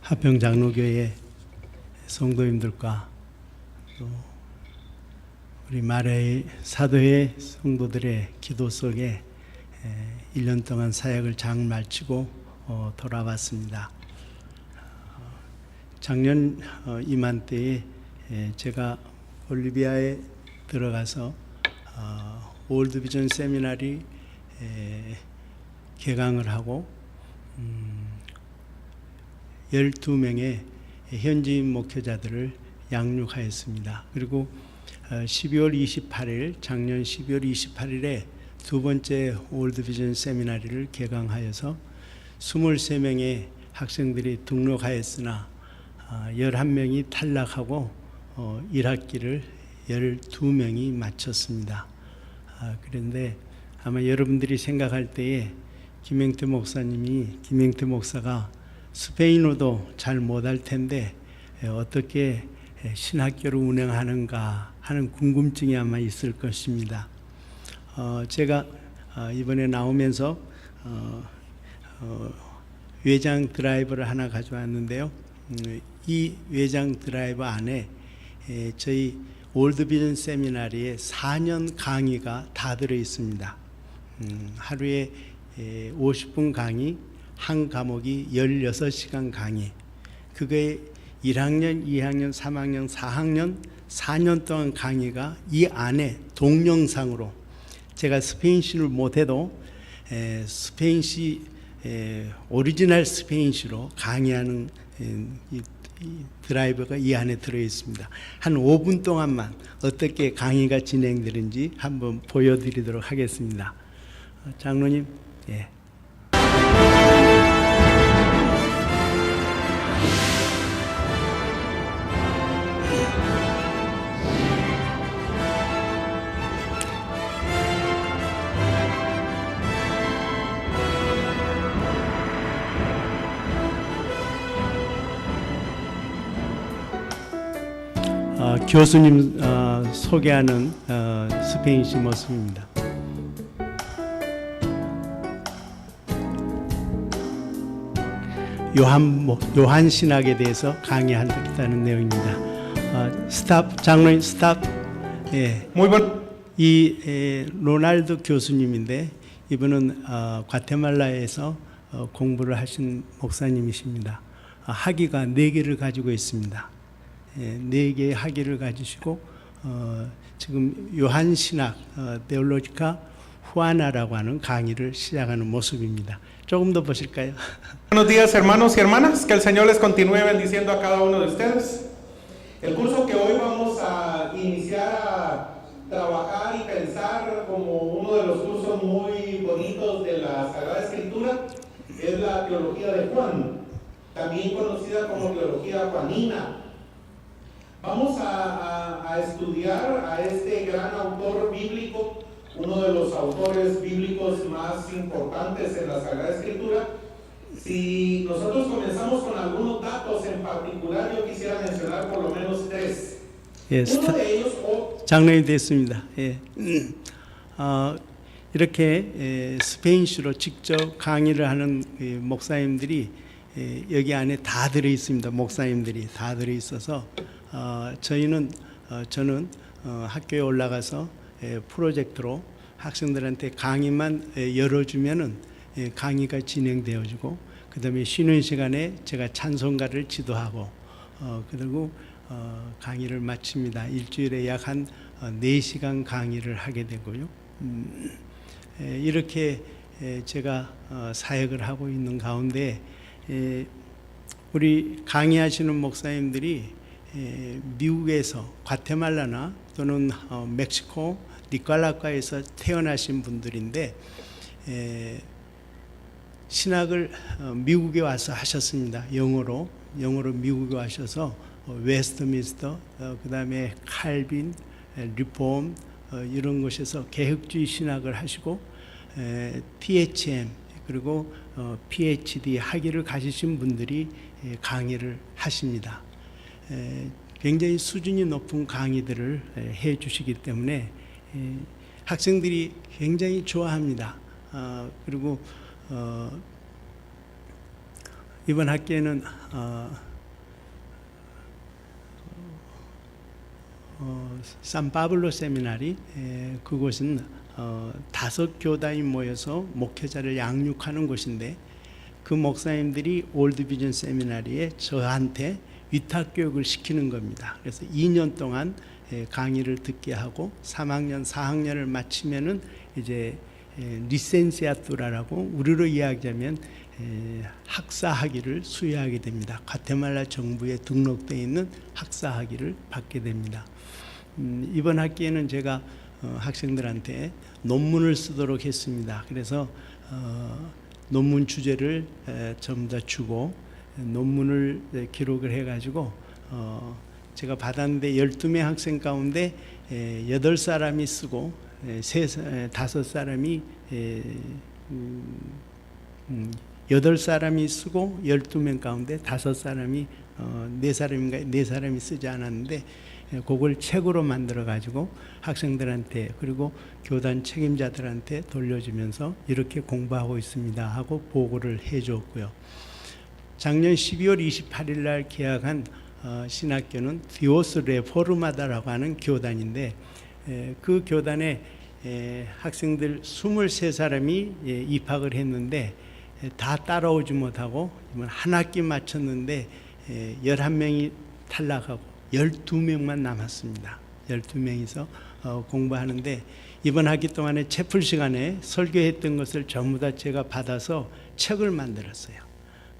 합평장로교회 성도님들과 또 우리 마라의 사도회 성도들의 기도 속에 1년 동안 사역을 잘 마치고 돌아왔습니다. 작년 이맘때에 제가 볼리비아에 들어가서 월드비전 세미나리 개강을 하고 12명의 현지인 목회자들을 양육하였습니다. 그리고 12월 28일, 작년 12월 28일에 두 번째 월드비전 세미나리를 개강하여서 23명의 학생들이 등록하였으나 11명이 탈락하고 1학기를 12명이 마쳤습니다. 그런데 아마 여러분들이 생각할 때에 김영태 목사가 스페인어도 잘 못할 텐데 어떻게 신학교를 운영하는가 하는 궁금증이 아마 있을 것입니다. 제가 이번에 나오면서 외장 드라이버를 하나 가져왔는데요. 이 외장 드라이버 안에 저희 월드비전 세미나리의 4년 강의가 다 들어 있습니다. 하루에 50분 강의, 한 과목이 16시간 강의. 그거에 1학년, 2학년, 3학년, 4학년 4년 동안 강의가 이 안에 동영상으로, 제가 스페인시를 못해도 스페인시 오리지널 스페인시로 강의하는 이 드라이버가 이 안에 들어 있습니다. 한 5분 동안만 어떻게 강의가 진행되는지 한번 보여드리도록 하겠습니다. 장로님, 예. 교수님 소개하는 스페인시 모습입니다. 요한 신학에 대해서 강의하겠다는 내용입니다. 스탑, 장로님 스탑. 예. 이 로날드 교수님인데 이분은 과테말라에서 공부를 하신 목사님이십니다. 학위가 4개를 가지고 있습니다. 4개의 학위를 가지시고 지금 요한 신학 테올로지카 후아나라고 하는 강의를 시작하는 모습입니다. 조금 더 보실까요? Buenos días, hermanos y hermanas, que el Señor les continúe bendiciendo a cada uno de ustedes. El curso que hoy vamos a iniciar a trabajar y pensar como uno de los cursos muy bonitos de la Sagrada Escritura es la teología de Juan, también conocida como teología juanina. Vamos a estudiar a este gran autor bíblico, uno de los autores bíblicos más importantes en la Sagrada Escritura. Si nosotros comenzamos con algunos datos en particular, yo quisiera mencionar por lo menos 3. 예, 장로님 됐습니다. 예. 이렇게 스페인시로 직접 강의를 하는 목사님들이 여기 안에 다 들어 있습니다. 목사님들이 다 들어 있어서 저는 학교에 올라가서 프로젝트로 학생들한테 강의만 열어주면은 강의가 진행되어지고, 그 다음에 쉬는 시간에 제가 찬송가를 지도하고 그리고 강의를 마칩니다. 일주일에 약 한 4시간 강의를 하게 되고요. 이렇게 제가 사역을 하고 있는 가운데 우리 강의하시는 목사님들이 미국에서 과테말라나 또는 멕시코 니카라과에서 태어나신 분들인데 신학을 미국에 와서 하셨습니다. 영어로 미국에 와셔서 웨스트민스터, 그 다음에 칼빈, 리폼 이런 곳에서 개혁주의 신학을 하시고 THM 그리고 PhD 학위를 가지신 분들이 강의를 하십니다. 굉장히 수준이 높은 강의들을 해 주시기 때문에 학생들이 굉장히 좋아합니다. 그리고 이번 학기에는 산파블로 세미나리, 그곳은 5교단이 모여서 목회자를 양육하는 곳인데, 그 목사님들이 올드비전 세미나리에 저한테 위탁 교육을 시키는 겁니다. 그래서 2년 동안 강의를 듣게 하고 3학년, 4학년을 마치면은 이제 리센시아투라라고 우리로 이야기하면 학사 학위를 수여하게 됩니다. 과테말라 정부에 등록되어 있는 학사 학위를 받게 됩니다. 이번 학기에는 제가 학생들한테 논문을 쓰도록 했습니다. 그래서 논문 주제를 전부 다 주고 논문을 기록을 해가지고 제가 받았는데 12명 학생 가운데 8사람이 쓰고 5사람이 8사람이 쓰고 12명 가운데 5사람이 4사람이 쓰지 않았는데, 그걸 책으로 만들어 가지고 학생들한테 그리고 교단 책임자들한테 돌려주면서 이렇게 공부하고 있습니다 하고 보고를 해 줬고요. 작년 12월 28일 날 개학한 신학교는 디오스 레포르마다라고 하는 교단인데, 그 교단에 학생들 23사람이 입학을 했는데 다 따라오지 못하고 이번 한 학기 마쳤는데 11명이 탈락하고 12명만 남았습니다. 12명이서 공부하는데, 이번 학기 동안에 채플 시간에 설교했던 것을 전부 다 제가 받아서 책을 만들었어요.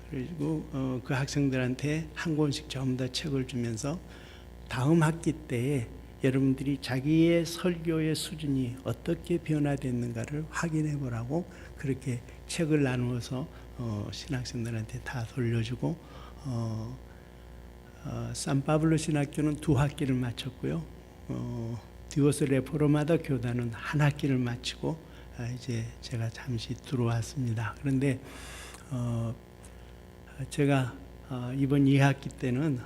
그리고 그 학생들한테 한 권씩 전부 다 책을 주면서 다음 학기 때에 여러분들이 자기의 설교의 수준이 어떻게 변화됐는가를 확인해 보라고 그렇게 책을 나누어서 신학생들한테 다 돌려주고, 산파블로 신학교는 2학기를 마쳤고요. 디오스 레포르마다 교단은 1학기를 마치고 이제 제가 잠시 들어왔습니다. 그런데 제가 이번 2학기 때는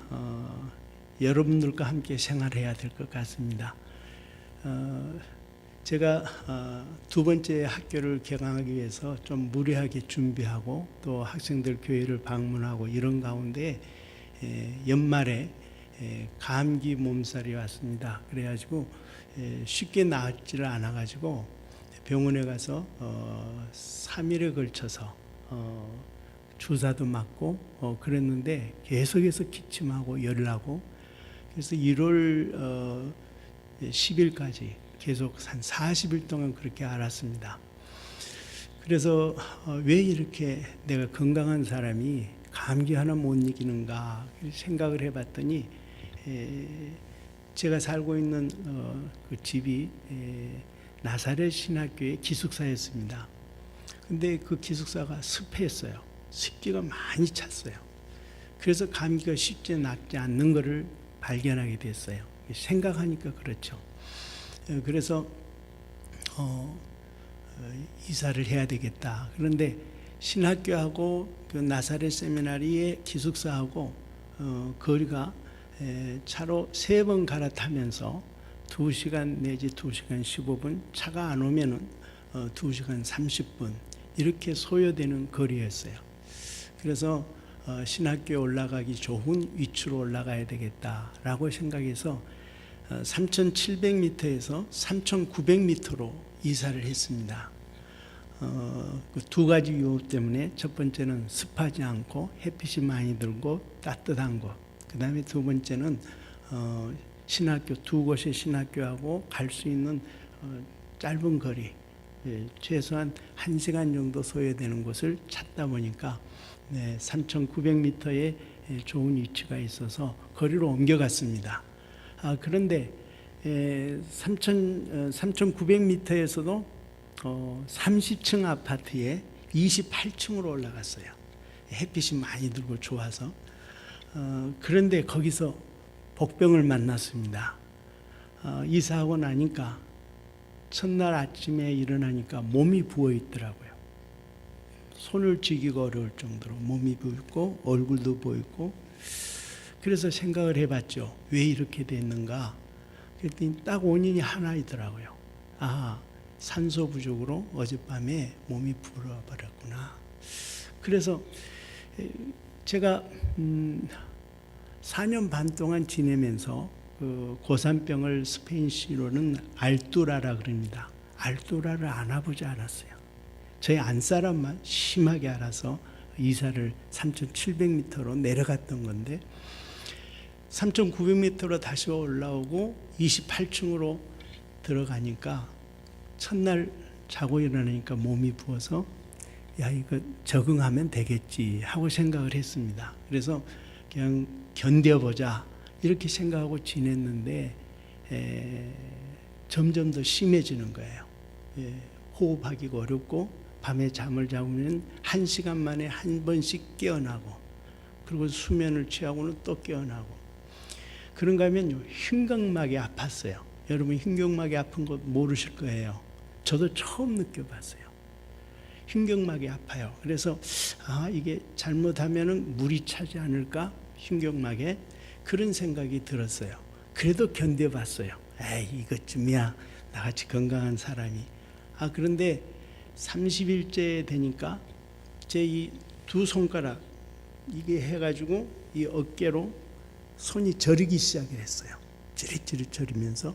여러분들과 함께 생활해야 될 것 같습니다. 제가 2번째 학교를 개강하기 위해서 좀 무리하게 준비하고 또 학생들 교회를 방문하고 이런 가운데 연말에 감기 몸살이 왔습니다. 그래가지고 쉽게 나았지를 않아가지고 병원에 가서 3일에 걸쳐서 주사도 맞고 그랬는데 계속해서 기침하고 열나고, 그래서 1월 10일까지 계속 한 40일 동안 그렇게 앓았습니다. 그래서 왜 이렇게 내가 건강한 사람이 감기 하나 못 이기는가 생각을 해봤더니, 제가 살고 있는 그 집이 나사렛 신학교의 기숙사였습니다. 근데 그 기숙사가 습했어요. 습기가 많이 찼어요. 그래서 감기가 쉽게 낫지 않는 것을 발견하게 됐어요. 생각하니까 그렇죠. 그래서 이사를 해야 되겠다. 그런데 신학교하고 그 나사렛 세미나리의 기숙사하고 거리가 차로 3번 갈아타면서 2시간 내지 2시간 15분, 차가 안 오면은 2시간 30분 이렇게 소요되는 거리였어요. 그래서 신학교에 올라가기 좋은 위치로 올라가야 되겠다라고 생각해서 3,700m에서 3,900m로 이사를 했습니다. 그 2가지 이유 때문에, 첫 번째는 습하지 않고 햇빛이 많이 들고 따뜻한 곳, 그 다음에 2번째는 신학교, 2곳의 신학교하고 갈 수 있는 짧은 거리, 최소한 1시간 정도 소요되는 곳을 찾다 보니까 3,900m의 좋은 위치가 있어서 거리로 옮겨갔습니다. 그런데 3,900m에서도 30층 아파트에 28층으로 올라갔어요. 햇빛이 많이 들고 좋아서. 그런데 거기서 복병을 만났습니다. 이사하고 나니까 첫날 아침에 일어나니까 몸이 부어 있더라고요. 손을 쥐기가 어려울 정도로 몸이 부었고 얼굴도 보이고. 그래서 생각을 해봤죠. 왜 이렇게 됐는가? 그랬더니 딱 원인이 하나이더라고요. 산소 부족으로 어젯밤에 몸이 불어버렸구나. 그래서 제가 4년 반 동안 지내면서 그 고산병을 스페인시로는 알뚜라라 그럽니다. 알뚜라를 알아보지 않았어요. 저희 안사람만 심하게 알아서 이사를 3,700m로 내려갔던 건데 3,900m로 다시 올라오고 28층으로 들어가니까 첫날 자고 일어나니까 몸이 부어서 야 이거 적응하면 되겠지 하고 생각을 했습니다. 그래서 그냥 견뎌보자 이렇게 생각하고 지냈는데 점점 더 심해지는 거예요. 호흡하기가 어렵고 밤에 잠을 자면 1시간 만에 한 번씩 깨어나고 그리고 수면을 취하고는 또 깨어나고 그런가 하면 흉곽막이 아팠어요. 여러분 흉곽막이 아픈 거 모르실 거예요. 저도 처음 느껴봤어요. 흉곽막이 아파요. 그래서 이게 잘못하면 물이 차지 않을까 흉곽막에 그런 생각이 들었어요. 그래도 견뎌봤어요. 에이 이것쯤이야 나같이 건강한 사람이. 그런데 30일째 되니까 제 이 두 손가락 이게 해가지고 이 어깨로 손이 저리기 시작을 했어요. 찌릿찌릿 저리면서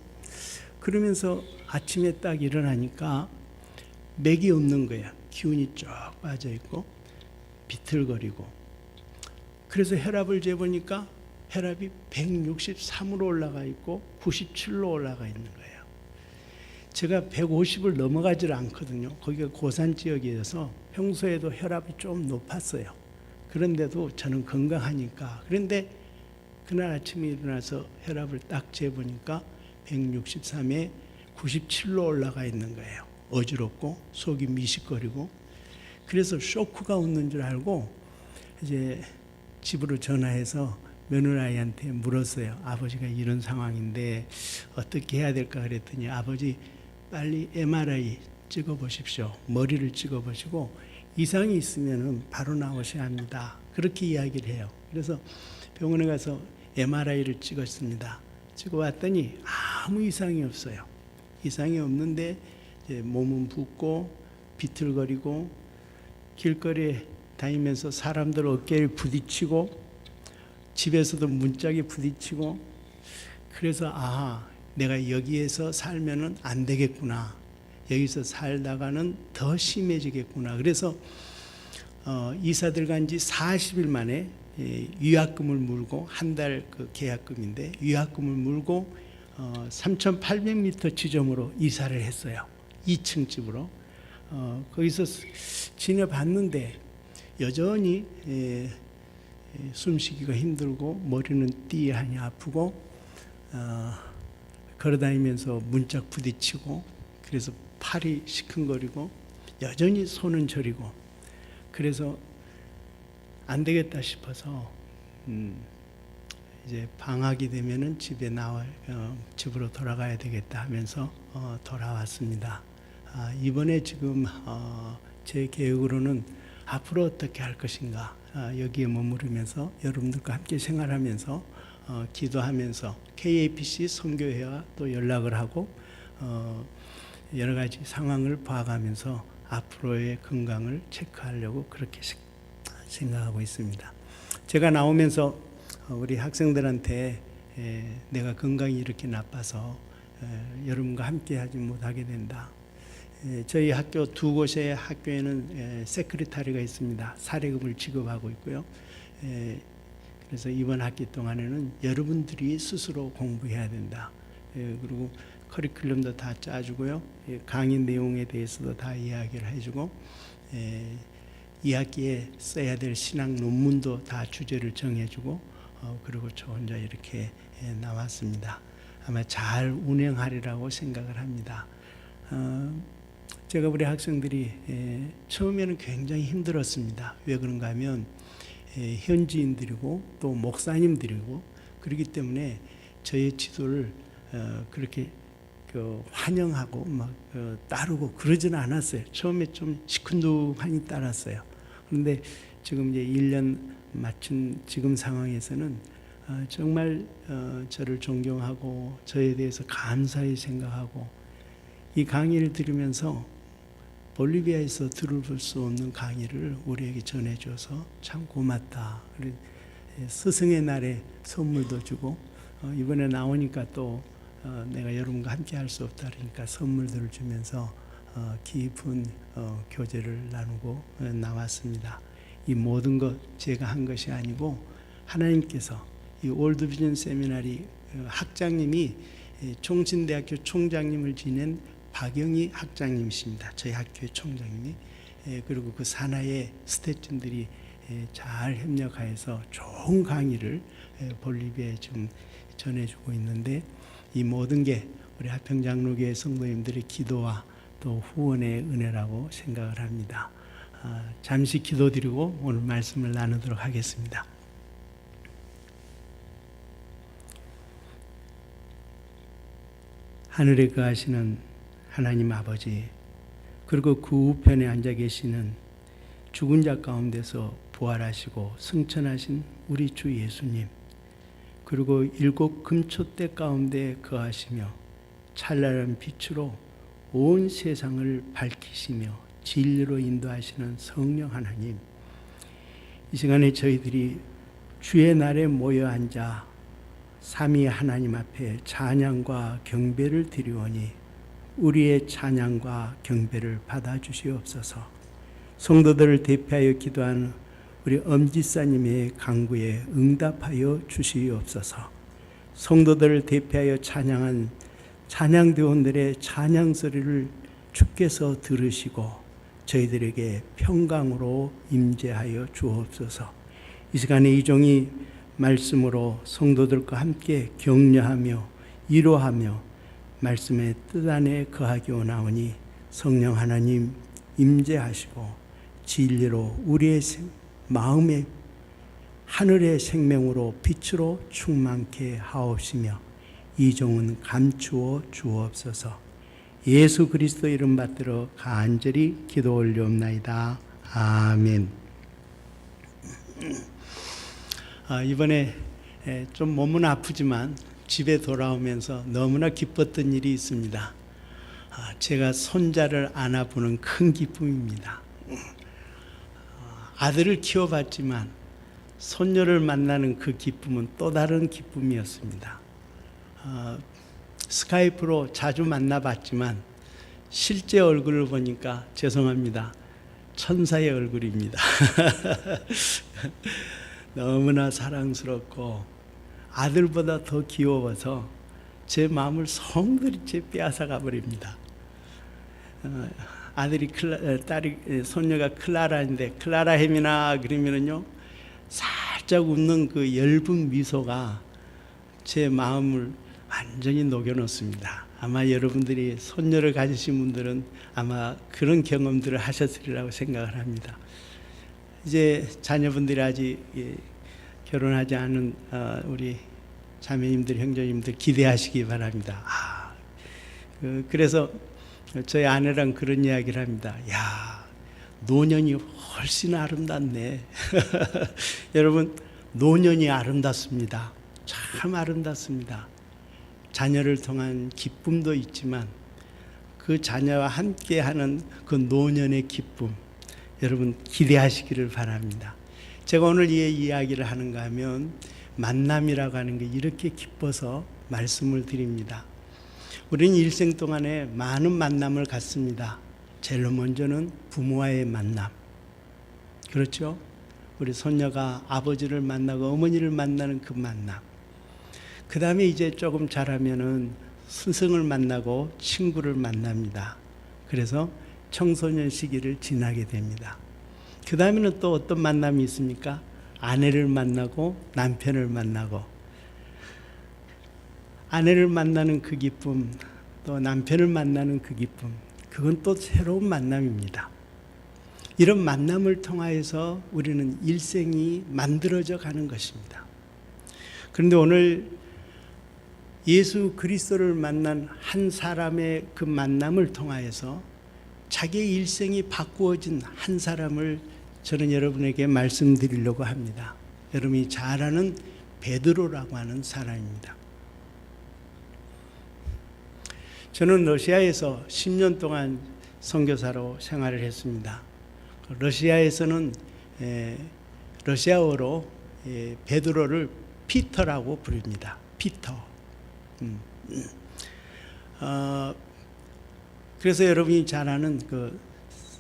그러면서 아침에 딱 일어나니까 맥이 없는 거야. 기운이 쫙 빠져 있고 비틀거리고 그래서 혈압을 재보니까 혈압이 163으로 올라가 있고 97로 올라가 있는 거예요. 제가 150을 넘어가질 않거든요. 거기가 고산 지역이어서 평소에도 혈압이 좀 높았어요. 그런데도 저는 건강하니까. 그런데 그날 아침에 일어나서 혈압을 딱 재보니까 163에 97로 올라가 있는 거예요. 어지럽고 속이 미식거리고 그래서 쇼크가 오는 줄 알고 이제 집으로 전화해서 며느라이한테 물었어요. 아버지가 이런 상황인데 어떻게 해야 될까 그랬더니 아버지 빨리 MRI 찍어보십시오. 머리를 찍어보시고 이상이 있으면 바로 나오셔야 합니다. 그렇게 이야기를 해요. 그래서 병원에 가서 MRI를 찍었습니다. 찍어봤더니 아무 이상이 없어요. 이상이 없는데 이제 몸은 붓고 비틀거리고 길거리에 다니면서 사람들 어깨를 부딪히고 집에서도 문짝에 부딪히고 그래서 내가 여기에서 살면은 안 되겠구나. 여기서 살다가는 더 심해지겠구나. 그래서 이사들 간 지 40일 만에 위약금을 물고 한 달 그 계약금인데 위약금을 물고 3,800m 지점으로 이사를 했어요. 2층 집으로. 거기서 지내봤는데 여전히 숨쉬기가 힘들고 머리는 띠하니 아프고 걸어다니면서 문짝 부딪히고 그래서 팔이 시큰거리고 여전히 손은 저리고 그래서 안 되겠다 싶어서 이제 방학이 되면은 집에 집으로 돌아가야 되겠다 하면서 돌아왔습니다. 이번에 지금 제 계획으로는 앞으로 어떻게 할 것인가 여기에 머무르면서 여러분들과 함께 생활하면서 기도하면서 KAPC 선교회와 또 연락을 하고 여러 가지 상황을 봐가면서 앞으로의 건강을 체크하려고 그렇게 생각하고 있습니다. 제가 나오면서 우리 학생들한테 내가 건강이 이렇게 나빠서 여러분과 함께 하지 못하게 된다. 저희 학교 두 곳의 학교에는 세크리타리가 있습니다. 사례금을 지급하고 있고요. 그래서 이번 학기 동안에는 여러분들이 스스로 공부해야 된다. 그리고 커리큘럼도 다 짜주고요. 강의 내용에 대해서도 다 이야기를 해주고 2학기에 써야 될 신학 논문도 다 주제를 정해주고 그리고 저 혼자 이렇게 나왔습니다. 아마 잘 운영하리라고 생각을 합니다. 제가 우리 학생들이 처음에는 굉장히 힘들었습니다. 왜 그런가 하면 현지인들이고 또 목사님들이고 그렇기 때문에 저의 지도를 그렇게 환영하고 막 따르고 그러지는 않았어요. 처음에 좀 시큰둥하니 따랐어요. 그런데 지금 이제 1년 마친 지금 상황에서는 정말 저를 존경하고 저에 대해서 감사히 생각하고 이 강의를 들으면서 볼리비아에서 들어볼 수 없는 강의를 우리에게 전해줘서 참 고맙다. 스승의 날에 선물도 주고 이번에 나오니까 또 내가 여러분과 함께 할 수 없다 그러니까 선물들을 주면서 깊은 교제를 나누고 나왔습니다. 이 모든 것 제가 한 것이 아니고 하나님께서 이 올드비전 세미나리 학장님이 총신대학교 총장님을 지낸 박영희 학장님이십니다. 저희 학교의 총장님이. 그리고 그 산하의 스태프진들이 잘 협력하여서 좋은 강의를 볼리비아에 지금 전해주고 있는데 이 모든 게 우리 하평장로교회 성도님들의 기도와 또 후원의 은혜라고 생각을 합니다. 잠시 기도드리고 오늘 말씀을 나누도록 하겠습니다. 하늘에 거하시는 하나님 아버지, 그리고 그 우편에 앉아 계시는 죽은 자 가운데서 부활하시고 승천하신 우리 주 예수님, 그리고 일곱 금초대 가운데 거하시며 찬란한 빛으로 온 세상을 밝히시며 진리로 인도하시는 성령 하나님, 이 시간에 저희들이 주의 날에 모여 앉아 삼위 하나님 앞에 찬양과 경배를 드리오니 우리의 찬양과 경배를 받아주시옵소서. 성도들을 대표하여 기도하는 우리 엄지사님의 간구에 응답하여 주시옵소서. 성도들을 대표하여 찬양한 찬양대원들의 찬양 소리를 주께서 들으시고 저희들에게 평강으로 임재하여 주옵소서. 이 시간에 이 종이 말씀으로 성도들과 함께 격려하며 위로하며 말씀의 뜻 안에 거하기 원하오니 성령 하나님 임재하시고 진리로 우리의 마음에 하늘의 생명으로 빛으로 충만케 하옵시며 이종은 감추어 주옵소서. 예수 그리스도 이름 받들어 간절히 기도 올리옵나이다. 아멘. 이번에 좀 몸은 아프지만 집에 돌아오면서 너무나 기뻤던 일이 있습니다. 제가 손자를 안아보는 큰 기쁨입니다. 아들을 키워봤지만 손녀를 만나는 그 기쁨은 또 다른 기쁨이었습니다. 스카이프로 자주 만나봤지만 실제 얼굴을 보니까 죄송합니다. 천사의 얼굴입니다. 너무나 사랑스럽고 아들보다 더 귀여워서 제 마음을 송두리째 빼앗아가 버립니다. 손녀가 클라라인데 클라라 햄이나 그러면은요 살짝 웃는 그 엷은 미소가 제 마음을 완전히 녹여놓습니다. 아마 여러분들이 손녀를 가지신 분들은 아마 그런 경험들을 하셨으리라고 생각을 합니다. 이제 자녀분들이 아직 결혼하지 않은 우리 자매님들, 형제님들 기대하시기 바랍니다. 그래서 저희 아내랑 그런 이야기를 합니다. 야, 노년이 훨씬 아름답네. 여러분, 노년이 아름답습니다. 참 아름답습니다. 자녀를 통한 기쁨도 있지만 그 자녀와 함께하는 그 노년의 기쁨, 여러분 기대하시기를 바랍니다. 제가 오늘 이 이야기를 하는가 하면 만남이라고 하는 게 이렇게 기뻐서 말씀을 드립니다. 우리는 일생 동안에 많은 만남을 갖습니다. 제일 먼저는 부모와의 만남. 그렇죠? 우리 손녀가 아버지를 만나고 어머니를 만나는 그 만남. 그 다음에 이제 조금 자라면은 스승을 만나고 친구를 만납니다. 그래서 청소년 시기를 지나게 됩니다. 그 다음에는 또 어떤 만남이 있습니까? 아내를 만나고 남편을 만나고, 아내를 만나는 그 기쁨, 또 남편을 만나는 그 기쁨, 그건 또 새로운 만남입니다. 이런 만남을 통하여서 우리는 일생이 만들어져 가는 것입니다. 그런데 오늘 예수 그리스도를 만난 한 사람의 그 만남을 통하여서 자기의 일생이 바꾸어진 한 사람을 저는 여러분에게 말씀드리려고 합니다. 여러분이 잘 아는 베드로라고 하는 사람입니다. 저는 러시아에서 10년 동안 선교사로 생활을 했습니다. 러시아에서는 러시아어로 베드로를 피터라고 부릅니다. 피터. 그래서 여러분이 잘 아는 그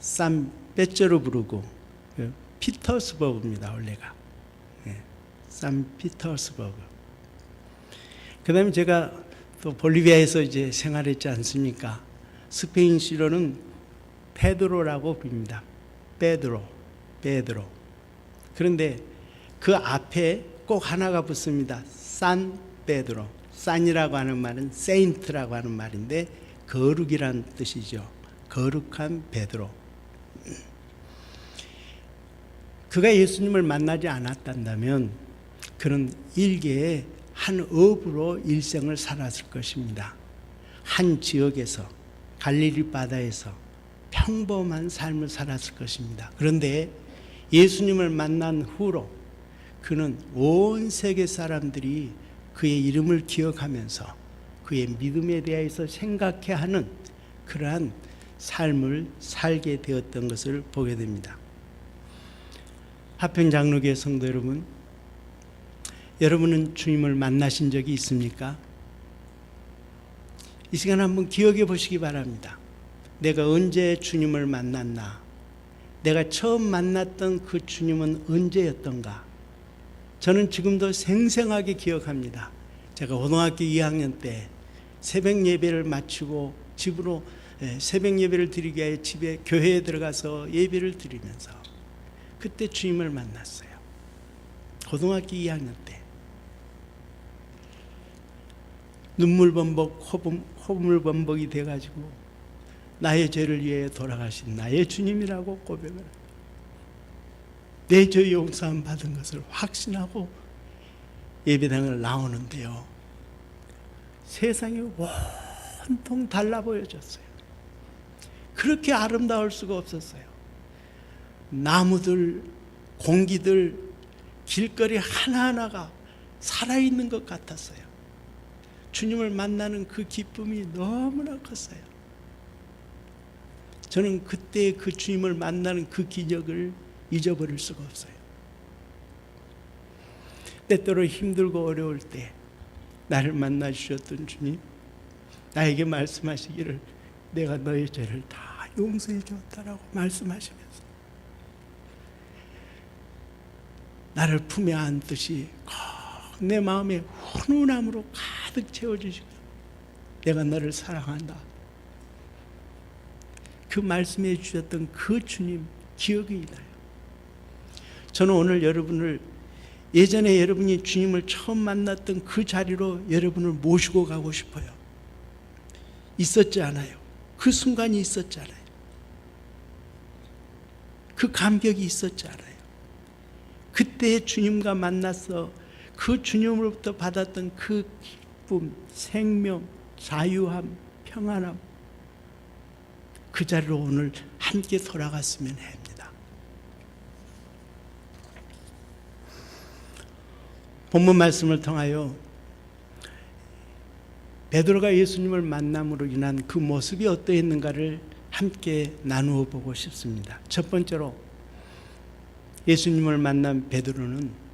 산페테르부르크 피터스버그입니다. 원래가 산피터스버그. 그다음에 제가 또 볼리비아에서 이제 생활했지 않습니까? 스페인시로는 페드로라고 부릅니다. 페드로. 그런데 그 앞에 꼭 하나가 붙습니다. 산 페드로. 산이라고 하는 말은 세인트라고 하는 말인데 거룩이란 뜻이죠. 거룩한 베드로. 그가 예수님을 만나지 않았단다면 그는 일개의 한 업으로 일생을 살았을 것입니다. 한 지역에서 갈릴리 바다에서 평범한 삶을 살았을 것입니다. 그런데 예수님을 만난 후로 그는 온 세계 사람들이 그의 이름을 기억하면서 그의 믿음에 대해서 생각해 하는 그러한 삶을 살게 되었던 것을 보게 됩니다. 하평장로교회 성도 여러분, 여러분은 주님을 만나신 적이 있습니까? 이 시간 한번 기억해 보시기 바랍니다. 내가 언제 주님을 만났나? 내가 처음 만났던 그 주님은 언제였던가? 저는 지금도 생생하게 기억합니다. 제가 고등학교 2학년 때 새벽 예배를 마치고 집으로 새벽 예배를 드리기 위해 집에 교회에 들어가서 예배를 드리면서 그때 주님을 만났어요. 고등학교 2학년 때. 눈물 범벅, 호물 범벅이 돼가지고 나의 죄를 위해 돌아가신 나의 주님이라고 고백을 내 죄 용서함 받은 것을 확신하고 예배당을 나오는데요. 세상이 온통 달라 보여졌어요. 그렇게 아름다울 수가 없었어요. 나무들, 공기들, 길거리 하나하나가 살아있는 것 같았어요. 주님을 만나는 그 기쁨이 너무나 컸어요. 저는 그때 그 주님을 만나는 그 기적을 잊어버릴 수가 없어요. 때때로 힘들고 어려울 때 나를 만나 주셨던 주님, 나에게 말씀하시기를 내가 너의 죄를 다 용서해 주었다라고 말씀하시면서 나를 품에 안듯이 내 마음에 훈훈함으로 가득 채워주시고 내가 너를 사랑한다. 그 말씀해 주셨던 그 주님 기억이 나요. 저는 오늘 여러분을 예전에 여러분이 주님을 처음 만났던 그 자리로 여러분을 모시고 가고 싶어요. 있었지 않아요? 그 순간이 있었지 않아요? 그 감격이 있었지 않아요? 그때 주님과 만나서 그 주님으로부터 받았던 그 기쁨, 생명, 자유함, 평안함, 그 자리로 오늘 함께 돌아갔으면 합니다. 본문 말씀을 통하여 베드로가 예수님을 만남으로 인한 그 모습이 어떠했는가를 함께 나누어 보고 싶습니다. 첫 번째로 예수님을 만난 베드로는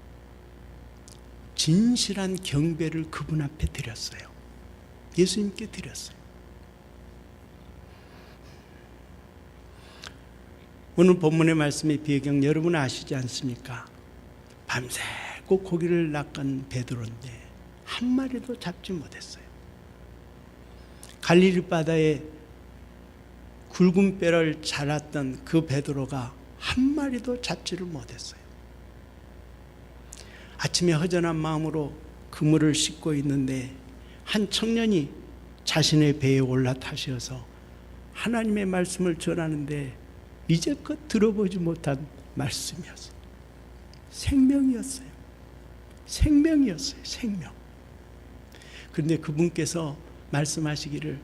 진실한 경배를 그분 앞에 드렸어요. 예수님께 드렸어요. 오늘 본문의 말씀의 배경 여러분 아시지 않습니까? 밤새고 고기를 낚은 베드로인데 한 마리도 잡지 못했어요. 갈릴리 바다에 굵은 뼈를 자랐던 그 베드로가 한 마리도 잡지를 못했어요. 아침에 허전한 마음으로 그물을 씻고 있는데 한 청년이 자신의 배에 올라타셔서 하나님의 말씀을 전하는데 이제껏 들어보지 못한 말씀이었어요. 생명이었어요. 생명이었어요. 생명. 그런데 그분께서 말씀하시기를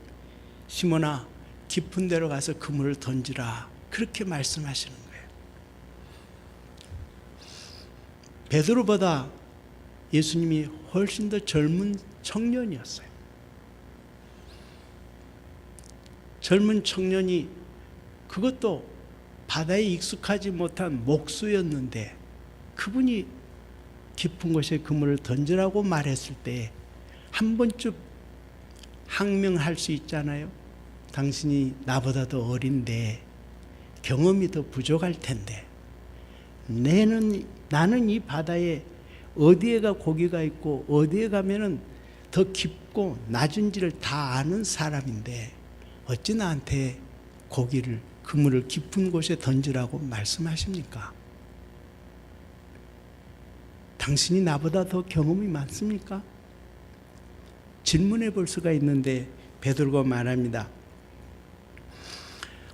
시몬아 깊은 데로 가서 그물을 던지라 그렇게 말씀하시는 거예요. 베드로보다 예수님이 훨씬 더 젊은 청년이었어요. 젊은 청년이 그것도 바다에 익숙하지 못한 목수였는데 그분이 깊은 곳에 그물을 던지라고 말했을 때 한 번쯤 항명할 수 있잖아요. 당신이 나보다 더 어린데 경험이 더 부족할 텐데 나는 이 바다에 어디에가 고기가 있고 어디에 가면은 더 깊고 낮은지를 다 아는 사람인데 어찌 나한테 그물을 깊은 곳에 던지라고 말씀하십니까? 당신이 나보다 더 경험이 많습니까? 질문해 볼 수가 있는데 베드로가 말합니다.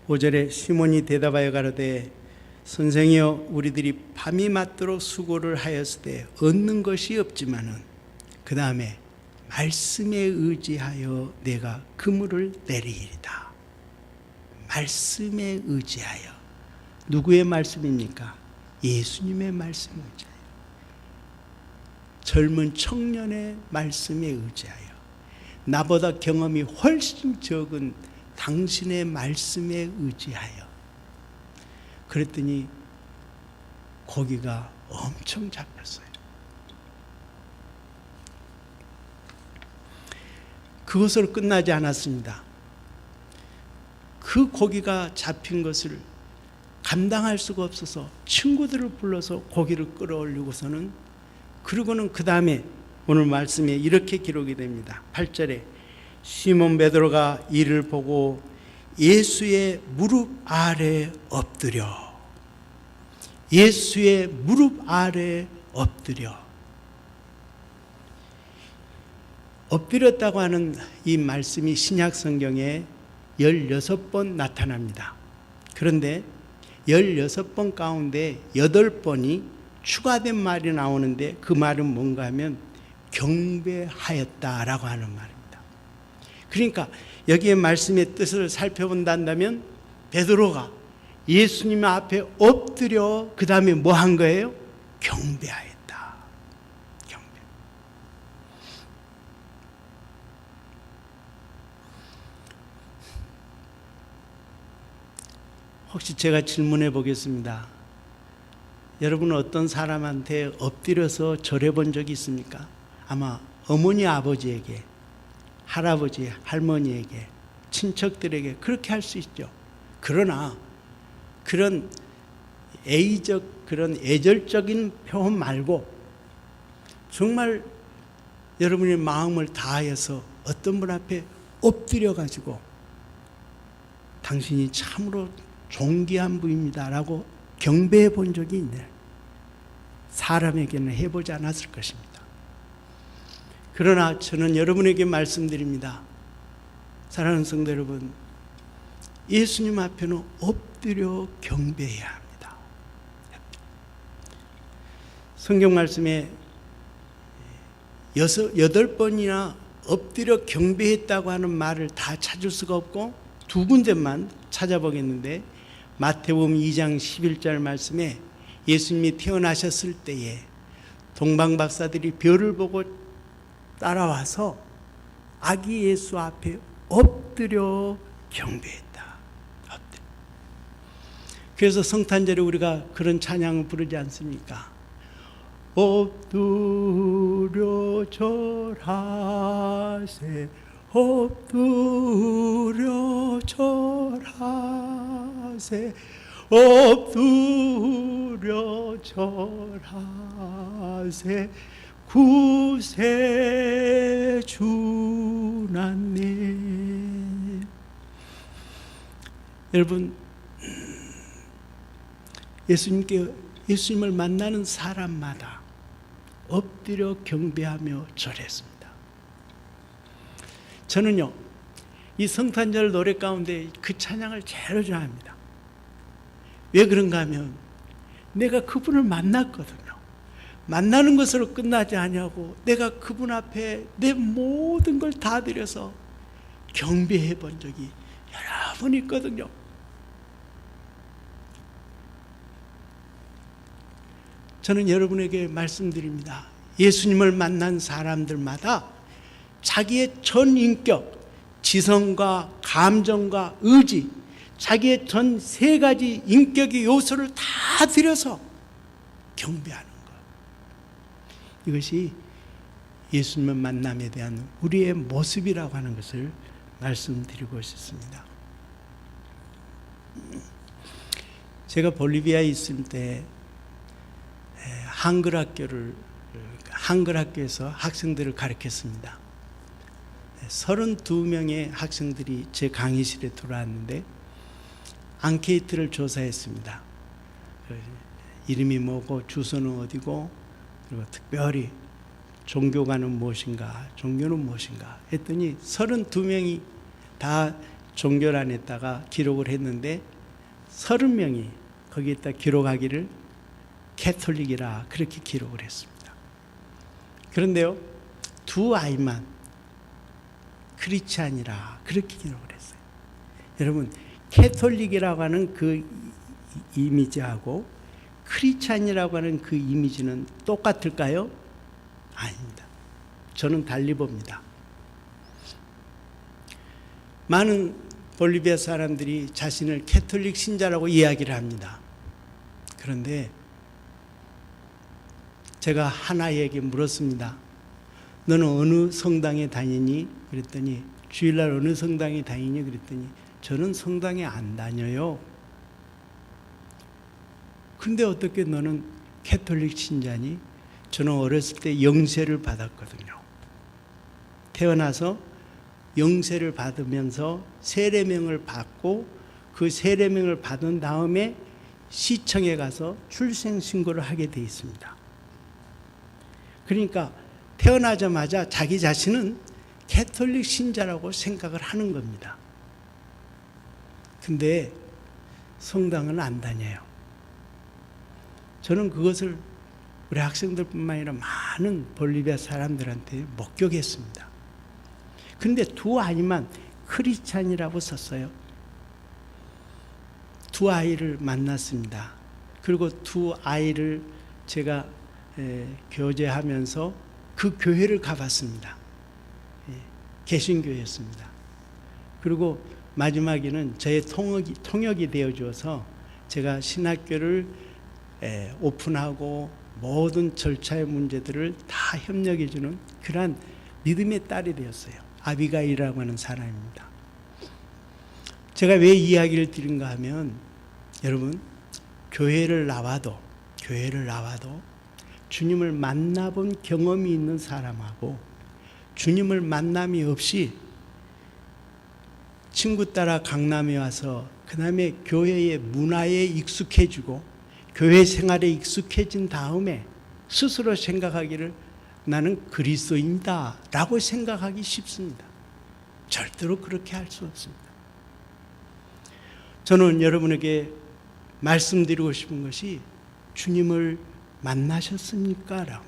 5절에 시몬이 대답하여 가로되 선생이여 우리들이 밤이 맞도록 수고를 하였으되 얻는 것이 없지만은 그 다음에 말씀에 의지하여 내가 그물을 내리이리다. 말씀에 의지하여. 누구의 말씀입니까? 예수님의 말씀에 의지하여. 젊은 청년의 말씀에 의지하여. 나보다 경험이 훨씬 적은 당신의 말씀에 의지하여. 그랬더니 고기가 엄청 잡혔어요. 그것으로 끝나지 않았습니다. 그 고기가 잡힌 것을 감당할 수가 없어서 친구들을 불러서 고기를 끌어올리고서는 그러고는 그 다음에 오늘 말씀에 이렇게 기록이 됩니다. 8절에 시몬 베드로가 이를 보고 예수의 무릎 아래 엎드려. 예수의 무릎 아래 엎드려. 엎드렸다고 하는 이 말씀이 신약 성경에 16번 나타납니다. 그런데 16번 가운데 8번이 추가된 말이 나오는데 그 말은 뭔가 하면 경배하였다라고 하는 말입니다. 그러니까 여기에 말씀의 뜻을 살펴본다면 베드로가 예수님 앞에 엎드려 그 다음에 뭐 한 거예요? 경배하였다. 경배. 혹시 제가 질문해 보겠습니다. 여러분은 어떤 사람한테 엎드려서 절해 본 적이 있습니까? 아마 어머니 아버지에게, 할아버지 할머니에게, 친척들에게 그렇게 할 수 있죠. 그러나 그런 그런 애절적인 표현 말고 정말 여러분의 마음을 다하여서 어떤 분 앞에 엎드려 가지고 당신이 참으로 존귀한 분입니다라고 경배해 본 적이 있네. 사람에게는 해보지 않았을 것입니다. 그러나 저는 여러분에게 말씀드립니다. 사랑하는 성도 여러분, 예수님 앞에는 엎드려 경배해야 합니다. 성경 말씀에 8번이나 엎드려 경배했다고 하는 말을 다 찾을 수가 없고 두 군데만 찾아보겠는데 마태복음 2장 11절 말씀에 예수님이 태어나셨을 때에 동방박사들이 별을 보고 따라와서 아기 예수 앞에 엎드려 경배했다. 엎드려. 그래서 성탄절에 우리가 그런 찬양을 부르지 않습니까? 엎드려 절하세 엎드려 절하세 엎드려 절하세 구세주나님. 여러분, 예수님을 만나는 사람마다 엎드려 경배하며 절했습니다. 저는요, 이 성탄절 노래 가운데 그 찬양을 제일 좋아합니다. 왜 그런가 하면 내가 그분을 만났거든요. 만나는 것으로 끝나지 아니하고 내가 그분 앞에 내 모든 걸 다 드려서 경배해 본 적이 여러 번 있거든요. 저는 여러분에게 말씀드립니다. 예수님을 만난 사람들마다 자기의 전 인격, 지성과 감정과 의지, 자기의 전 세 가지 인격의 요소를 다 들여서 경배하는 것. 이것이 예수님의 만남에 대한 우리의 모습이라고 하는 것을 말씀드리고 싶습니다. 제가 볼리비아에 있을 때 한글학교에서 학생들을 가르쳤습니다. 32명의 학생들이 제 강의실에 들어왔는데 앙케이트를 조사했습니다. 이름이 뭐고 주소는 어디고 그리고 특별히 종교가는 무엇인가, 종교는 무엇인가 했더니 32명이 다 종교란에다가 기록을 했는데 30명이 거기에다 기록하기를 캐톨릭이라 그렇게 기록을 했습니다. 그런데요, 두 아이만 크리스찬이라 그렇게 기록을 했어요. 여러분, 캐톨릭이라고 하는 그 이미지하고 크리스찬이라고 하는 그 이미지는 똑같을까요? 아닙니다. 저는 달리 봅니다. 많은 볼리비아 사람들이 자신을 캐톨릭 신자라고 이야기를 합니다. 그런데 제가 하나에게 물었습니다. 너는 어느 성당에 다니니? 그랬더니 주일날 어느 성당에 다니니? 그랬더니 저는 성당에 안 다녀요. 근데 어떻게 너는 캐톨릭 신자니? 저는 어렸을 때 영세를 받았거든요. 태어나서 영세를 받으면서 세례명을 받고 그 세례명을 받은 다음에 시청에 가서 출생신고를 하게 돼 있습니다. 그러니까 태어나자마자 자기 자신은 캐톨릭 신자라고 생각을 하는 겁니다. 근데 성당은 안 다녀요. 저는 그것을 우리 학생들뿐만 아니라 많은 볼리비아 사람들한테 목격했습니다. 근데 두 아이만 크리스찬이라고 썼어요. 두 아이를 만났습니다. 그리고 두 아이를 제가 교제하면서 그 교회를 가봤습니다. 개신교였습니다. 그리고 마지막에는 저의 통역이 되어줘서 제가 신학교를 오픈하고 모든 절차의 문제들을 다 협력해주는 그러한 믿음의 딸이 되었어요. 아비가일이라고 하는 사람입니다. 제가 왜 이야기를 드린가 하면 여러분, 교회를 나와도 주님을 만나본 경험이 있는 사람하고 주님을 만남이 없이 친구 따라 강남에 와서 그 다음에 교회의 문화에 익숙해지고 교회 생활에 익숙해진 다음에 스스로 생각하기를 나는 그리스도인이다 라고 생각하기 쉽습니다. 절대로 그렇게 할 수 없습니다. 저는 여러분에게 말씀드리고 싶은 것이 주님을 만나셨습니까? 라고.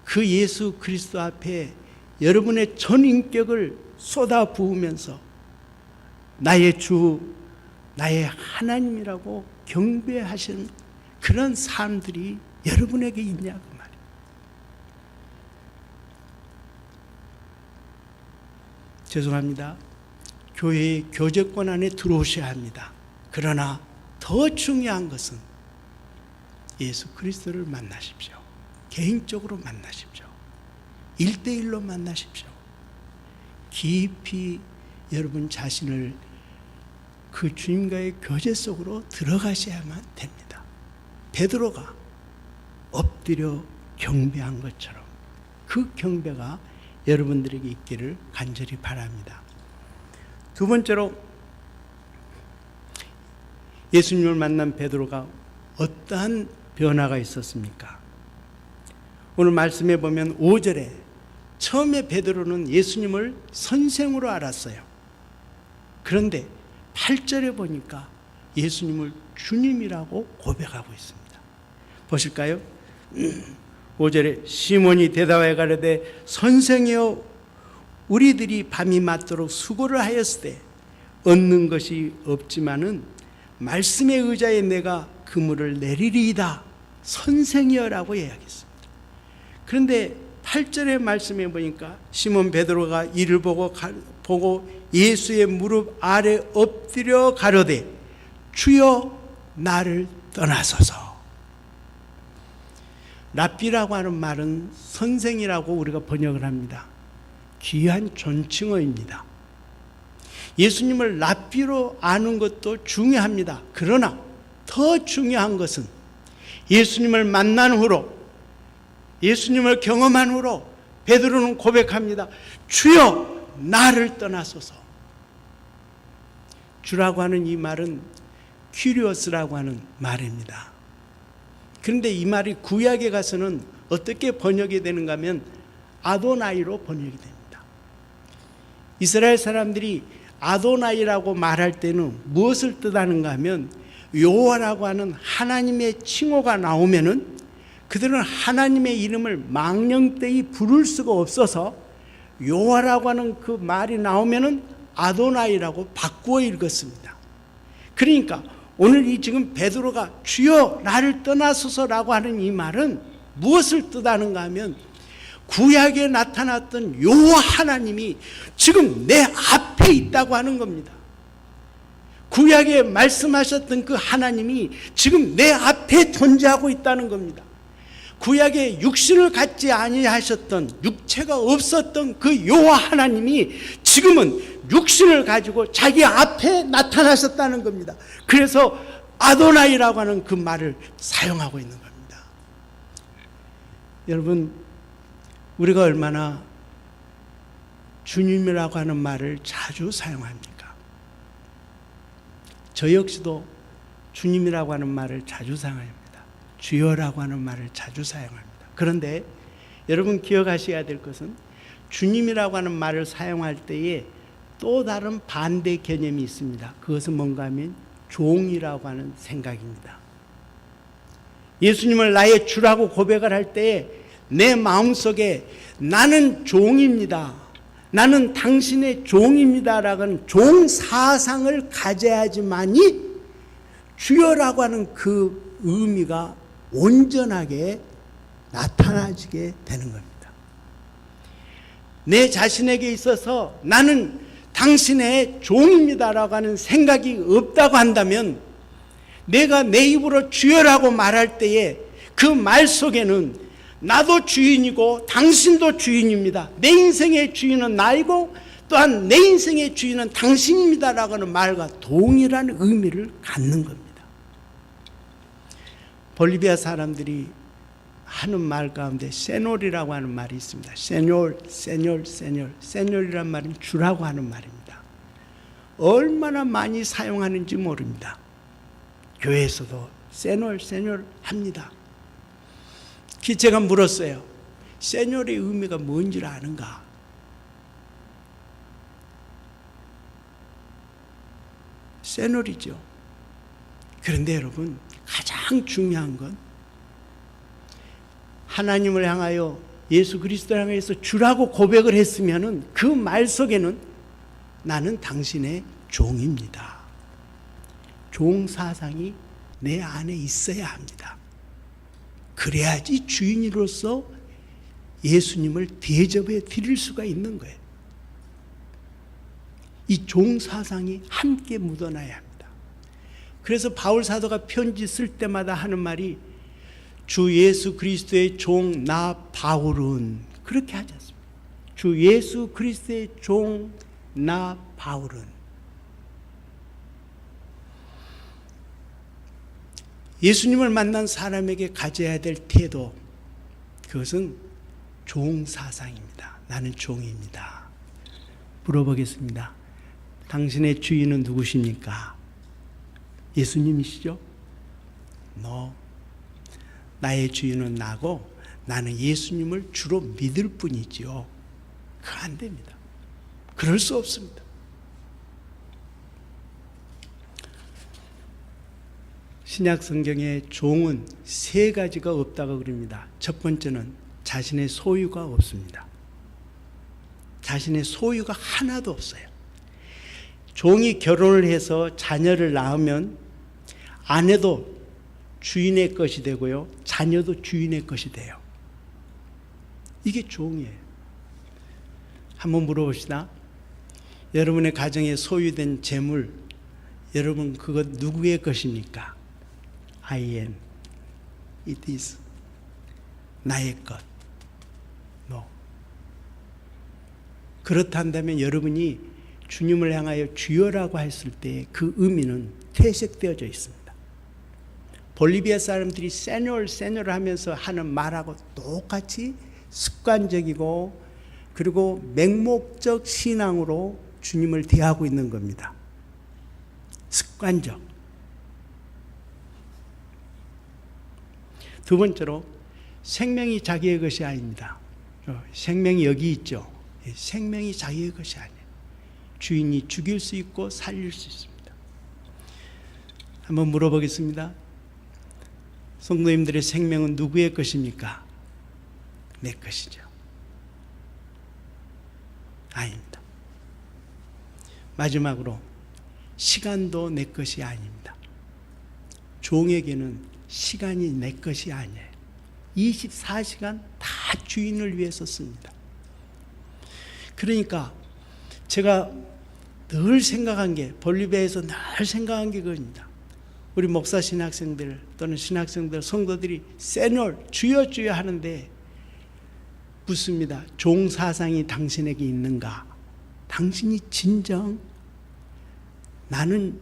그 예수 그리스도 앞에 여러분의 전 인격을 쏟아 부으면서 나의 주, 나의 하나님이라고 경배하시는 그런 삶들이 여러분에게 있냐고 말이에요. 죄송합니다. 교회의 교제권 안에 들어오셔야 합니다. 그러나 더 중요한 것은 예수 그리스도를 만나십시오. 개인적으로 만나십시오. 1대1로 만나십시오. 깊이 여러분 자신을 그 주님과의 교제 속으로 들어가셔야만 됩니다. 베드로가 엎드려 경배한 것처럼 그 경배가 여러분들에게 있기를 간절히 바랍니다. 두 번째로 예수님을 만난 베드로가 어떠한 변화가 있었습니까? 오늘 말씀해 보면 5절에 처음에 베드로는 예수님을 선생으로 알았어요. 그런데 8절에 보니까 예수님을 주님이라고 고백하고 있습니다. 보실까요? 5절에 시몬이 대답하여 가로되 선생이여 우리들이 밤이 맞도록 수고를 하였을 때 얻는 것이 없지만은 말씀의 의자에 내가 그물을 내리리이다. 선생이여라고 이야기했습니다. 그런데 8절의 말씀에 보니까 시몬 베드로가 이를 보고 보고 예수의 무릎 아래 엎드려 가로되 주여 나를 떠나소서. 랍비라고 하는 말은 선생이라고 우리가 번역을 합니다. 귀한 존칭어입니다. 예수님을 랍비로 아는 것도 중요합니다. 그러나 더 중요한 것은 예수님을 만난 후로, 예수님을 경험한 후로 베드로는 고백합니다. 주여 나를 떠나소서. 주라고 하는 이 말은 퀴리오스라고 하는 말입니다. 그런데 이 말이 구약에 가서는 어떻게 번역이 되는가 하면 아도나이로 번역이 됩니다. 이스라엘 사람들이 아도나이라고 말할 때는 무엇을 뜻하는가 하면 여호와라고 하는 하나님의 칭호가 나오면은 그들은 하나님의 이름을 망령되이 부를 수가 없어서 여호와라고 하는 그 말이 나오면은 아도나이라고 바꾸어 읽었습니다. 그러니까 오늘 이 지금 베드로가 주여 나를 떠나소서라고 하는 이 말은 무엇을 뜻하는가 하면 구약에 나타났던 여호와 하나님이 지금 내 앞에 있다고 하는 겁니다. 구약에 말씀하셨던 그 하나님이 지금 내 앞에 존재하고 있다는 겁니다. 구약에 육신을 갖지 아니하셨던, 육체가 없었던 그 여호와 하나님이 지금은 육신을 가지고 자기 앞에 나타나셨다는 겁니다. 그래서 아도나이라고 하는 그 말을 사용하고 있는 겁니다. 여러분, 우리가 얼마나 주님이라고 하는 말을 자주 사용합니까? 저 역시도 주님이라고 하는 말을 자주 사용합니다. 주여라고 하는 말을 자주 사용합니다. 그런데 여러분 기억하셔야 될 것은 주님이라고 하는 말을 사용할 때에 또 다른 반대 개념이 있습니다. 그것은 뭔가 하면 종이라고 하는 생각입니다. 예수님을 나의 주라고 고백을 할 때에 내 마음속에 나는 종입니다, 나는 당신의 종입니다라는 종 사상을 가져야지만이 주여라고 하는 그 의미가 온전하게 나타나지게 되는 겁니다. 내 자신에게 있어서 나는 당신의 종입니다라고 하는 생각이 없다고 한다면 내가 내 입으로 주여라고 말할 때에 그 말 속에는 나도 주인이고 당신도 주인입니다, 내 인생의 주인은 나이고 또한 내 인생의 주인은 당신입니다라고 하는 말과 동일한 의미를 갖는 겁니다. 볼리비아 사람들이 하는 말 가운데 세뇨리라고 하는 말이 있습니다. 세뇨, 세뇨, 세뇨. 세뇨리란 말은 주라고 하는 말입니다. 얼마나 많이 사용하는지 모릅니다. 교회에서도 세뇨, 세뇨 합니다. 제가 물었어요. 세뇨의 의미가 뭔지를 아는가? 세뇨리죠. 그런데 여러분, 가장 중요한 건 하나님을 향하여 예수 그리스도를 향해서 주라고 고백을 했으면은 그 말 속에는 나는 당신의 종입니다, 종 사상이 내 안에 있어야 합니다. 그래야지 주인으로서 예수님을 대접해 드릴 수가 있는 거예요. 이 종 사상이 함께 묻어나야 합니다. 그래서 바울 사도가 편지 쓸 때마다 하는 말이 주 예수 그리스도의 종 나 바울은, 그렇게 하지 않습니까? 주 예수 그리스도의 종 나 바울은. 예수님을 만난 사람에게 가져야 될 태도, 그것은 종 사상입니다. 나는 종입니다. 물어보겠습니다. 당신의 주인은 누구십니까? 예수님이시죠? No. 나의 주인은 나고 나는 예수님을 주로 믿을 뿐이지요. 그거 안 됩니다. 그럴 수 없습니다. 신약 성경에 종은 세 가지가 없다고 그럽니다. 첫 번째는 자신의 소유가 없습니다. 자신의 소유가 하나도 없어요. 종이 결혼을 해서 자녀를 낳으면 아내도 주인의 것이 되고요, 자녀도 주인의 것이 돼요. 이게 종이에요. 한번 물어봅시다. 여러분의 가정에 소유된 재물, 여러분 그거 누구의 것입니까? I am. It is. 나의 것. No. 그렇다면 여러분이 주님을 향하여 주여라고 했을 때 그 의미는 퇴색되어져 있습니다. 볼리비아 사람들이 세뇨를 하면서 하는 말하고 똑같이 습관적이고 그리고 맹목적 신앙으로 주님을 대하고 있는 겁니다. 습관적. 두 번째로 생명이 자기의 것이 아닙니다. 생명이 여기 있죠. 생명이 자기의 것이 아니에요. 주인이 죽일 수 있고 살릴 수 있습니다. 한번 물어보겠습니다. 성도님들의 생명은 누구의 것입니까? 내 것이죠. 아닙니다. 마지막으로 시간도 내 것이 아닙니다. 종에게는 시간이 내 것이 아니에요. 24시간 다 주인을 위해서 씁니다. 그러니까 제가 늘 생각한 게, 볼리비아에서 늘 생각한 게 그겁니다. 우리 목사 신학생들 또는 신학생들 성도들이 세뇨 주여 주여 하는데 묻습니다. 종 사상이 당신에게 있는가? 당신이 진정 나는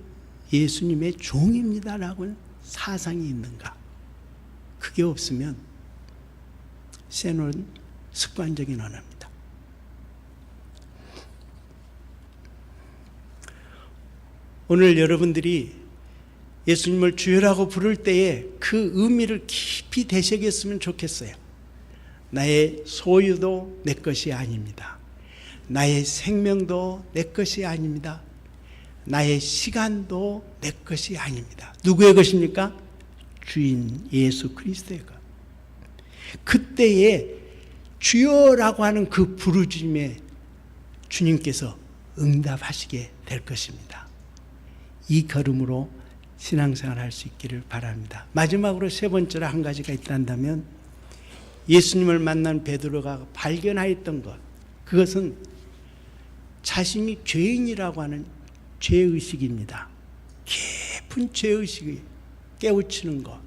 예수님의 종입니다라고 사상이 있는가? 그게 없으면 세뇨는 습관적인 언어입니다. 오늘 여러분들이 예수님을 주여라고 부를 때에 그 의미를 깊이 되새겼으면 좋겠어요. 나의 소유도 내 것이 아닙니다. 나의 생명도 내 것이 아닙니다. 나의 시간도 내 것이 아닙니다. 누구의 것입니까? 주인 예수 그리스도의 것. 그때에 주여라고 하는 그 부르짖음에 주님께서 응답하시게 될 것입니다. 이 걸음으로 신앙생활 할 수 있기를 바랍니다. 마지막으로 세 번째로 한 가지가 있다면 예수님을 만난 베드로가 발견하였던 것, 그것은 자신이 죄인이라고 하는 죄의식입니다. 깊은 죄의식이 깨우치는 것.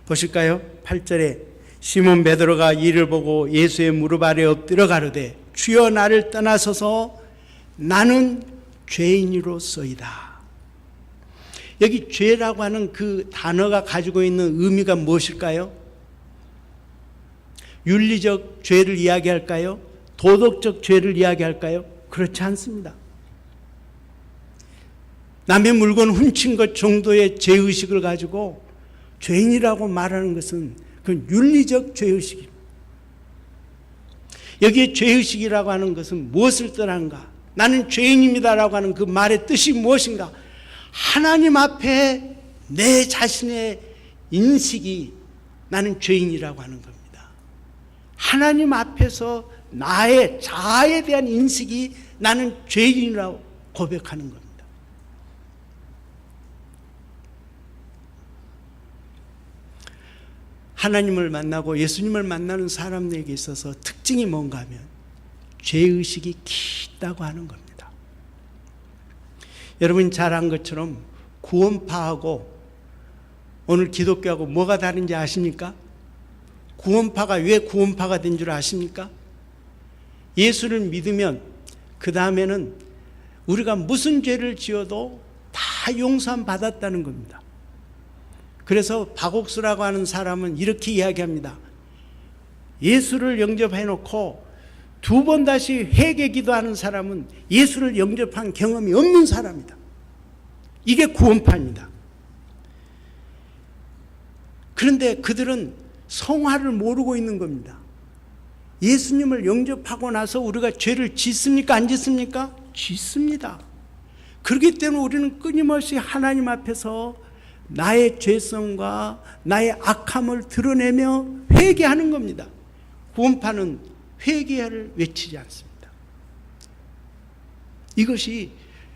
보실까요? 8절에 시몬 베드로가 이를 보고 예수의 무릎 아래 엎드려 가로되 주여 나를 떠나소서 나는 죄인이로소이다. 여기 죄라고 하는 그 단어가 가지고 있는 의미가 무엇일까요? 윤리적 죄를 이야기할까요? 도덕적 죄를 이야기할까요? 그렇지 않습니다. 남의 물건 훔친 것 정도의 죄의식을 가지고 죄인이라고 말하는 것은 그 윤리적 죄의식입니다. 여기에 죄의식이라고 하는 것은 무엇을 뜻하는가? 나는 죄인입니다라고 하는 그 말의 뜻이 무엇인가? 하나님 앞에 내 자신의 인식이 나는 죄인이라고 하는 겁니다. 하나님 앞에서 나의 자아에 대한 인식이 나는 죄인이라고 고백하는 겁니다. 하나님을 만나고 예수님을 만나는 사람들에게 있어서 특징이 뭔가 하면 죄의식이 깊다고 하는 겁니다. 여러분이 잘 안 것처럼 구원파하고 오늘 기독교하고 뭐가 다른지 아십니까? 구원파가 왜 구원파가 된 줄 아십니까? 예수를 믿으면 그 다음에는 우리가 무슨 죄를 지어도 다 용서함 받았다는 겁니다. 그래서 박옥수라고 하는 사람은 이렇게 이야기합니다. 예수를 영접해놓고 두 번 다시 회개 기도하는 사람은 예수를 영접한 경험이 없는 사람이다. 이게 구원파입니다. 그런데 그들은 성화를 모르고 있는 겁니다. 예수님을 영접하고 나서 우리가 죄를 짓습니까? 안 짓습니까? 짓습니다. 그렇기 때문에 우리는 끊임없이 하나님 앞에서 나의 죄성과 나의 악함을 드러내며 회개하는 겁니다. 구원파는 회개를 외치지 않습니다. 이것이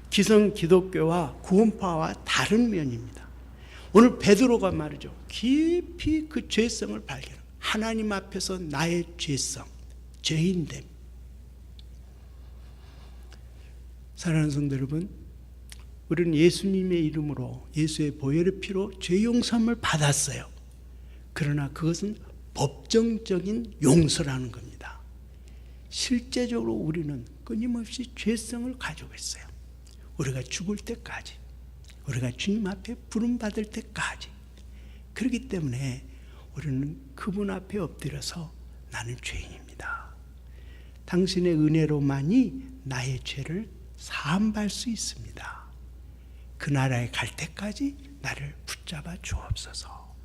기성 기독교와 구원파와 다른 면입니다. 오늘 베드로가 말이죠. 깊이 그 죄성을 발견합니다. 하나님 앞에서 나의 죄성, 죄인됨. 사랑하는 성도 여러분, 우리는 예수님의 이름으로 예수의 보혈의 피로 죄 용서함을 받았어요. 그러나 그것은 법정적인 용서라는 겁니다. 실제적으로 우리는 끊임없이 죄성을 가지고 있어요. 우리가 죽을 때까지, 우리가 주님 앞에 부름받을 때까지. 그렇기 때문에 우리는 그분 앞에 엎드려서 나는 죄인입니다. 당신의 은혜로만이 나의 죄를 사함받을 수 있습니다. 그 나라에 갈 때까지 나를 붙잡아 주옵소서.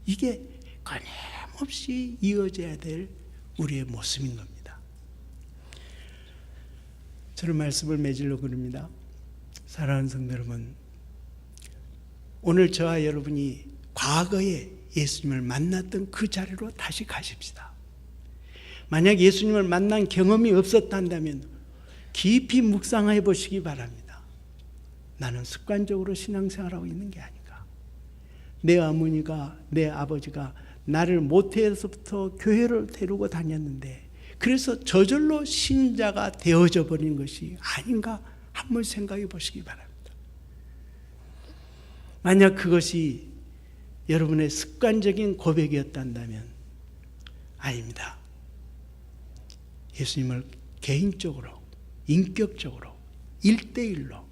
이게 끊임없이 이어져야 될 우리의 모습인 겁니다. 저는 말씀을 맺으려고 그럽니다. 사랑하는 성도 여러분, 오늘 저와 여러분이 과거에 예수님을 만났던 그 자리로 다시 가십시다. 만약 예수님을 만난 경험이 없었다면 깊이 묵상해 보시기 바랍니다. 나는 습관적으로 신앙생활하고 있는 게 아닌가. 내 어머니가, 내 아버지가 나를 모태에서부터 교회를 데리고 다녔는데 그래서 저절로 신자가 되어져 버린 것이 아닌가 한번 생각해 보시기 바랍니다. 만약 그것이 여러분의 습관적인 고백이었다면 아닙니다. 예수님을 개인적으로, 인격적으로, 1대1로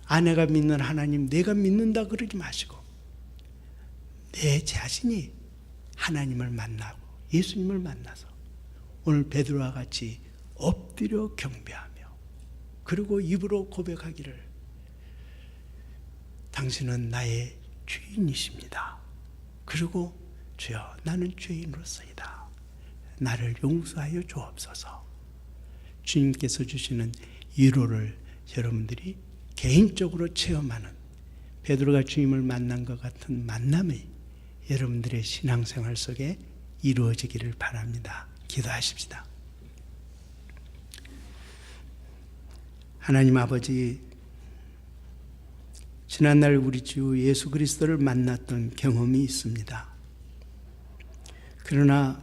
아내가 믿는 하나님, 내가 믿는다 그러지 마시고 내 자신이 하나님을 만나고 예수님을 만나서 오늘 베드로와 같이 엎드려 경배하며 그리고 입으로 고백하기를 당신은 나의 죄인이십니다. 그리고 주여 나는 죄인으로서이다. 나를 용서하여 주옵소서. 주님께서 주시는 위로를 여러분들이 개인적으로 체험하는 베드로가 주님을 만난 것 같은 만남이 여러분들의 신앙생활 속에 이루어지기를 바랍니다. 기도하십시다. 하나님 아버지, 지난날 우리 주 예수 그리스도를 만났던 경험이 있습니다. 그러나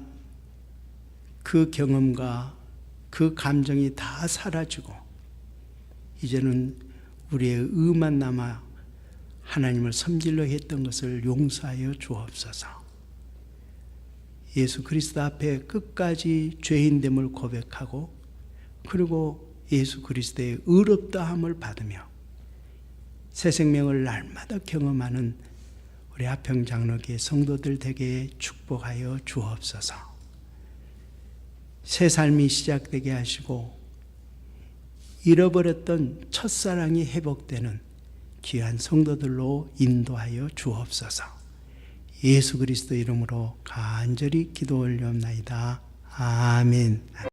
그 경험과 그 감정이 다 사라지고 이제는 우리의 의만 남아 하나님을 섬기려 했던 것을 용서하여 주옵소서. 예수 그리스도 앞에 끝까지 죄인됨을 고백하고 그리고 예수 그리스도의 의롭다함을 받으며 새 생명을 날마다 경험하는 우리 하평 장로교회 성도들 되게 축복하여 주옵소서. 새 삶이 시작되게 하시고 잃어버렸던 첫사랑이 회복되는 귀한 성도들로 인도하여 주옵소서. 예수 그리스도 이름으로 간절히 기도 올려옵나이다. 아멘.